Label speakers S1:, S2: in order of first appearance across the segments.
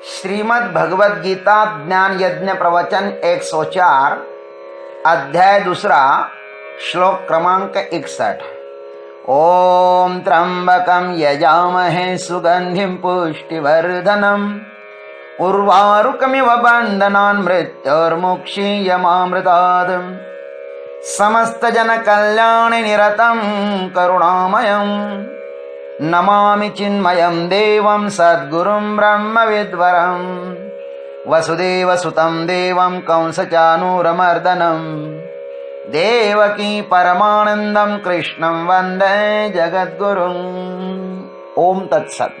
S1: श्रीमद् भगवद गीता ज्ञान यज्ञ प्रवचन 104 अध्याय 2 श्लोक क्रमांक 61। ओम त्र्यंबकं यजामहे सुगंधिं पुष्टिवर्धनम् उर्वारुकमिव बन्धनान् मृत्योर्मुक्षीयमामृतात् समस्त जन कल्याणे निरतं करुणामयम् नमामि चिन्मयं देवं सद्गुरुं ब्रह्मविद्वरं वसुदेवसुतं देवं कंसचानूरमर्दनं देवकी परमानंदं कृष्णं वंदे जगद्गुरुं। ओम तत्सत।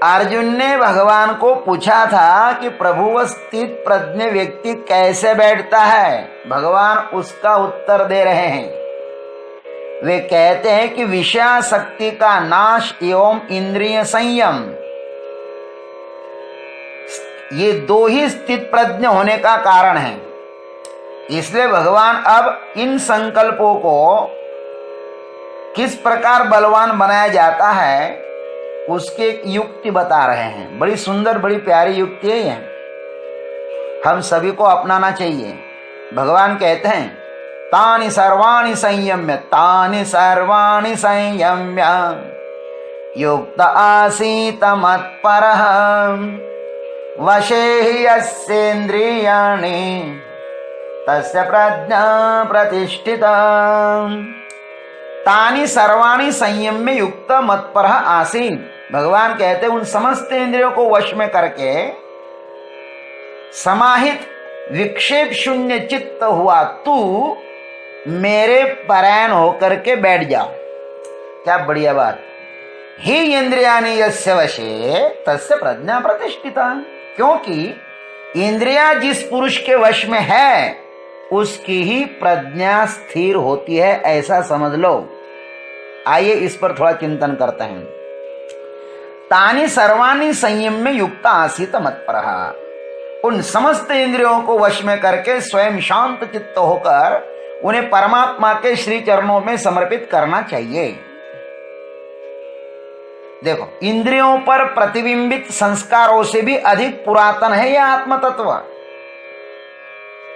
S1: अर्जुन ने भगवान को पूछा था कि प्रभु व स्थित प्रज्ञ व्यक्ति कैसे बैठता है। भगवान उसका उत्तर दे रहे हैं। वे कहते हैं कि विषयासक्ति का नाश एवं इंद्रिय संयम, ये दो ही स्थित प्रज्ञ होने का कारण है। इसलिए भगवान अब इन संकल्पों को किस प्रकार बलवान बनाया जाता है उसकी एक युक्ति बता रहे हैं। बड़ी सुंदर बड़ी प्यारी युक्ति है। हम सभी को अपनाना चाहिए। भगवान कहते हैं तानि सर्वाणि संयम्य युक्त आसीत मत्परः वशे हि यस्येन्द्रियाणि तस्य प्रज्ञा प्रतिष्ठिता। तानि सर्वाणि संयम्य युक्त मत्परः आसीत। भगवान कहते उन समस्त इंद्रियों को वश में करके समाहित विक्षेप शून्य चित्त हुआ तू मेरे परायण होकर के बैठ जाओ। क्या बढ़िया बात। ही इंद्रियाणि यस्य वशे तस्य प्रज्ञा प्रतिष्ठिता। क्योंकि इंद्रियां जिस पुरुष के वश में है उसकी ही प्रज्ञा स्थिर होती है, ऐसा समझ लो। आइए इस पर थोड़ा चिंतन करते हैं। तानि सर्वाणि संयम में युक्त आसीत मत्परः, उन समस्त इंद्रियों को वश में करके स्वयं शांत चित्त होकर उन्हें परमात्मा के श्री चरणों में समर्पित करना चाहिए। देखो, इंद्रियों पर प्रतिबिंबित संस्कारों से भी अधिक पुरातन है यह आत्म तत्व।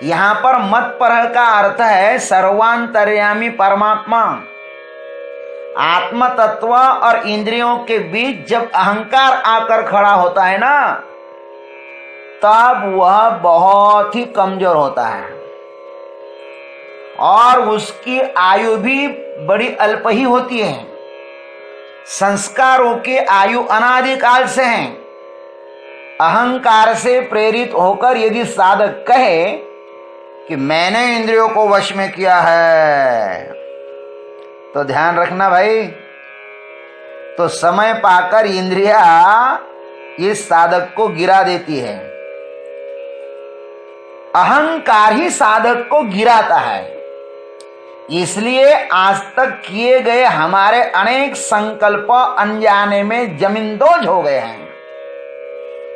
S1: यहां पर मत्परः का अर्थ है सर्वांतर्यामी परमात्मा। आत्म तत्व और इंद्रियों के बीच जब अहंकार आकर खड़ा होता है ना, तब वह बहुत ही कमजोर होता है और उसकी आयु भी बड़ी अल्प ही होती है। संस्कारों की आयु अनादिकाल से है। अहंकार से प्रेरित होकर यदि साधक कहे कि मैंने इंद्रियों को वश में किया है, तो ध्यान रखना भाई, तो समय पाकर इंद्रिया इस साधक को गिरा देती है। अहंकार ही साधक को गिराता है। इसलिए आज तक किए गए हमारे अनेक संकल्प अनजाने में जमींदोज हो गए हैं।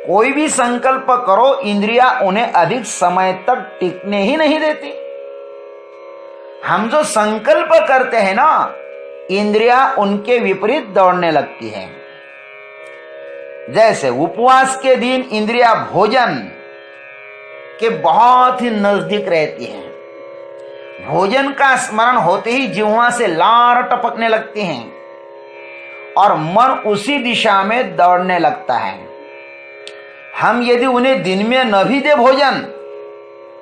S1: कोई भी संकल्प करो, इंद्रिया उन्हें अधिक समय तक टिकने ही नहीं देती। हम जो संकल्प करते हैं ना, इंद्रिया उनके विपरीत दौड़ने लगती है। जैसे उपवास के दिन इंद्रिया भोजन के बहुत ही नजदीक रहती है। भोजन का स्मरण होते ही जिह्वा से लार टपकने लगती हैं और मन उसी दिशा में दौड़ने लगता है। हम यदि उन्हें दिन में न भी दे भोजन,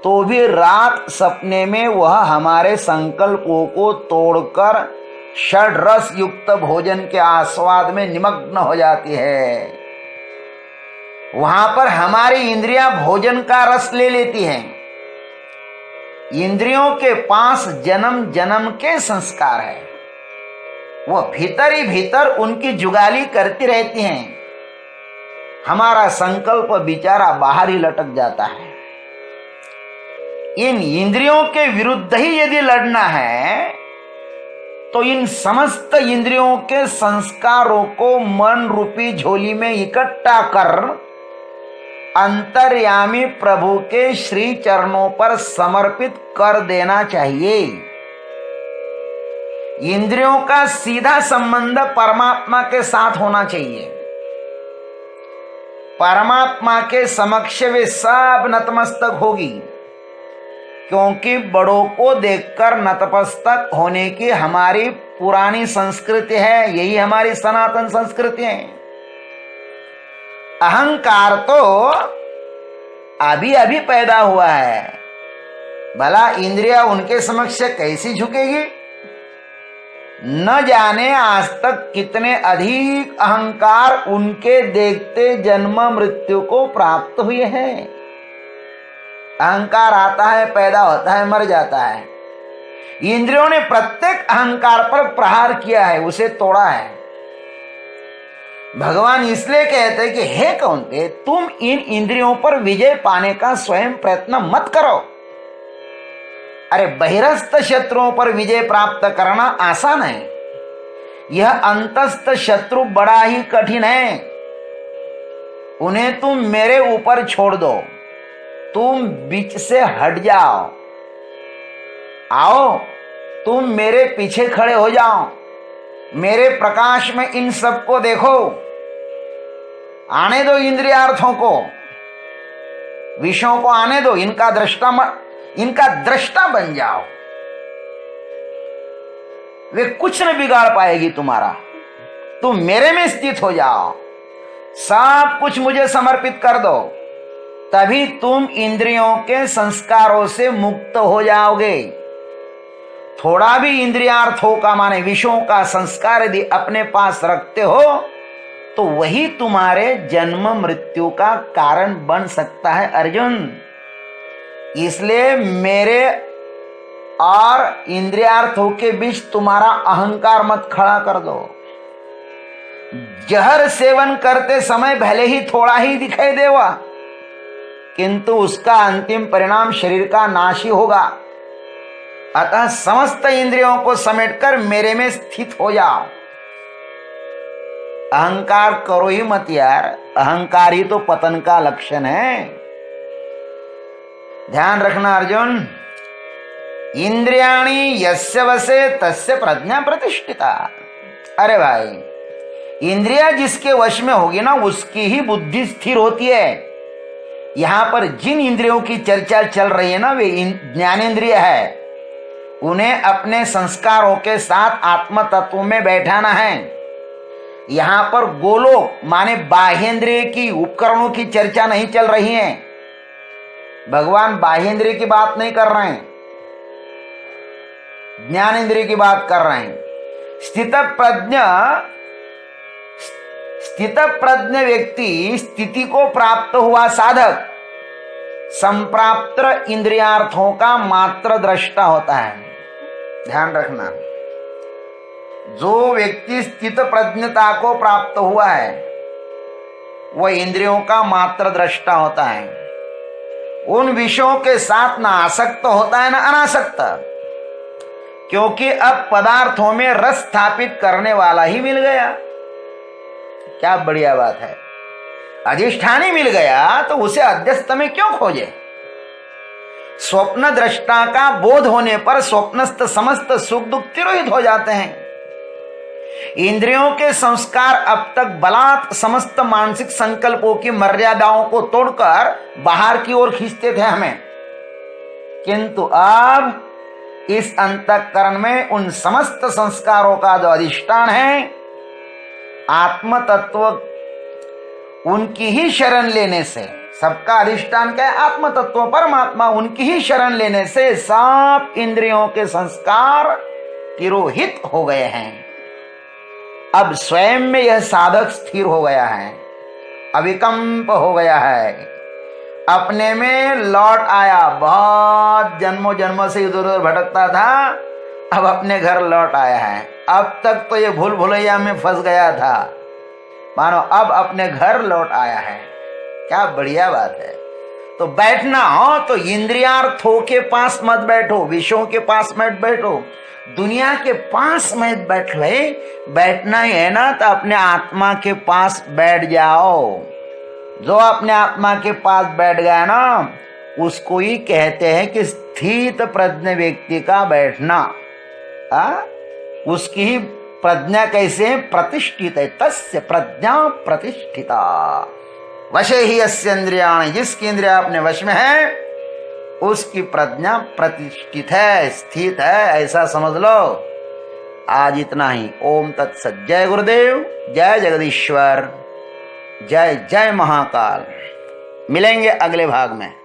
S1: तो भी रात सपने में वह हमारे संकल्पों को तोड़कर षड रस युक्त भोजन के आस्वाद में निमग्न हो जाती है। वहां पर हमारी इंद्रियां भोजन का रस ले लेती हैं। इंद्रियों के पास जन्म जन्म के संस्कार है। वह भीतर ही भीतर उनकी जुगाली करती रहती हैं। हमारा संकल्प बेचारा बाहर ही लटक जाता है। इन इंद्रियों के विरुद्ध ही यदि लड़ना है, तो इन समस्त इंद्रियों के संस्कारों को मन रूपी झोली में इकट्ठा कर अंतर्यामी प्रभु के श्री चरणों पर समर्पित कर देना चाहिए। इंद्रियों का सीधा संबंध परमात्मा के साथ होना चाहिए। परमात्मा के समक्ष वे सब नतमस्तक होगी, क्योंकि बड़ों को देखकर नतमस्तक होने की हमारी पुरानी संस्कृति है, यही हमारी सनातन संस्कृति है। अहंकार तो अभी अभी पैदा हुआ है, भला इंद्रिया उनके समक्ष कैसी झुकेगी? न जाने आज तक कितने अधिक अहंकार उनके देखते जन्म मृत्यु को प्राप्त हुए हैं। अहंकार आता है, पैदा होता है, मर जाता है। इंद्रियों ने प्रत्येक अहंकार पर प्रहार किया है, उसे तोड़ा है। भगवान इसलिए कहते हैं कि हे कौन्ते, तुम इन इंद्रियों पर विजय पाने का स्वयं प्रयत्न मत करो। अरे बहिरस्थ शत्रुओं पर विजय प्राप्त करना आसान है, यह अंतस्थ शत्रु बड़ा ही कठिन है। उन्हें तुम मेरे ऊपर छोड़ दो, तुम बीच से हट जाओ, आओ तुम मेरे पीछे खड़े हो जाओ, मेरे प्रकाश में इन सबको देखो। आने दो इंद्रियार्थों को, विषयों को आने दो, इनका दृष्टा बन जाओ। वे कुछ न बिगाड़ पाएगी तुम्हारा, तुम मेरे में स्थित हो जाओ, सब कुछ मुझे समर्पित कर दो, तभी तुम इंद्रियों के संस्कारों से मुक्त हो जाओगे। थोड़ा भी इंद्रियार्थों का माने विषयों का संस्कार यदि अपने पास रखते हो तो वही तुम्हारे जन्म मृत्यु का कारण बन सकता है अर्जुन। इसलिए मेरे और इंद्रियार्थों के बीच तुम्हारा अहंकार मत खड़ा कर दो। जहर सेवन करते समय भले ही थोड़ा ही दिखाई देगा, किंतु उसका अंतिम परिणाम शरीर का नाश ही होगा। अतः समस्त इंद्रियों को समेटकर मेरे में स्थित हो जाओ। अहंकार करो ही मत यार, अहंकार ही तो पतन का लक्षण है। ध्यान रखना अर्जुन, इंद्रियाणि यस्य वशे तस्य प्रज्ञा प्रतिष्ठिता। अरे भाई, इंद्रिया जिसके वश में होगी ना, उसकी ही बुद्धि स्थिर होती है। यहां पर जिन इंद्रियों की चर्चा चल रही है ना, वे ज्ञानेंद्रिय है। उन्हें अपने संस्कारों के साथ आत्म तत्व में बैठाना है। यहां पर गोलोक माने बाह्येंद्रिय की उपकरणों की चर्चा नहीं चल रही है। भगवान बाह्येंद्रिय की बात नहीं कर रहे हैं, ज्ञानेंद्रिय की बात कर रहे हैं। स्थित प्रज्ञ व्यक्ति, स्थिति को प्राप्त हुआ साधक, संप्राप्त इंद्रियार्थों का मात्र दृष्टा होता है। ध्यान रखना, जो व्यक्ति स्थित प्रज्ञता को प्राप्त हुआ है वह इंद्रियों का मात्र दृष्टा होता है। उन विषयों के साथ ना आसक्त होता है ना अनासक्त, क्योंकि अब पदार्थों में रस स्थापित करने वाला ही मिल गया। क्या बढ़िया बात है, अधिष्ठानी मिल गया तो उसे अध्यस्त में क्यों खोजे। स्वप्न दृष्टा का बोध होने पर स्वप्नस्थ समस्त सुख दुख तिरोहित हो जाते हैं। इंद्रियों के संस्कार अब तक बलात् समस्त मानसिक संकल्पों की मर्यादाओं को तोड़कर बाहर की ओर खींचते थे हमें, किंतु अब इस अंतःकरण में उन समस्त संस्कारों का जो अधिष्ठान है, आत्म तत्व, उनकी ही शरण लेने से, सबका अधिष्ठान क्या है? आत्म तत्व परमात्मा, उनकी ही शरण लेने से सब इंद्रियों के संस्कार तिरोहित हो गए हैं। अब स्वयं में यह साधक स्थिर हो गया है, अविकंप हो गया है, अपने में लौट आया। बहुत जन्मों जन्मों से इधर उधर भटकता था, अब अपने घर लौट आया है। अब तक तो ये भूल भुलैया में फंस गया था, मानो अब अपने घर लौट आया है। क्या बढ़िया बात है। तो बैठना हो तो इंद्रियार्थों के पास मत बैठो, विषयों के पास मत बैठो, दुनिया के पास मत बैठ ले। बैठना ही है ना तो अपने आत्मा के पास बैठ जाओ। जो अपने आत्मा के पास बैठ गया ना, उसको ही कहते हैं कि स्थित प्रज्ञ व्यक्ति का बैठना। उसकी ही प्रज्ञा कैसे प्रतिष्ठित है, तस्य प्रज्ञा प्रतिष्ठिता। वशे ही यस्य इंद्रियाणि, जिसकी इंद्रिया अपने वश में है उसकी प्रज्ञा प्रतिष्ठित है, स्थित है, ऐसा समझ लो। आज इतना ही। ओम तत्सत। जय गुरुदेव, जय जगदीश्वर, जय जय महाकाल। मिलेंगे अगले भाग में।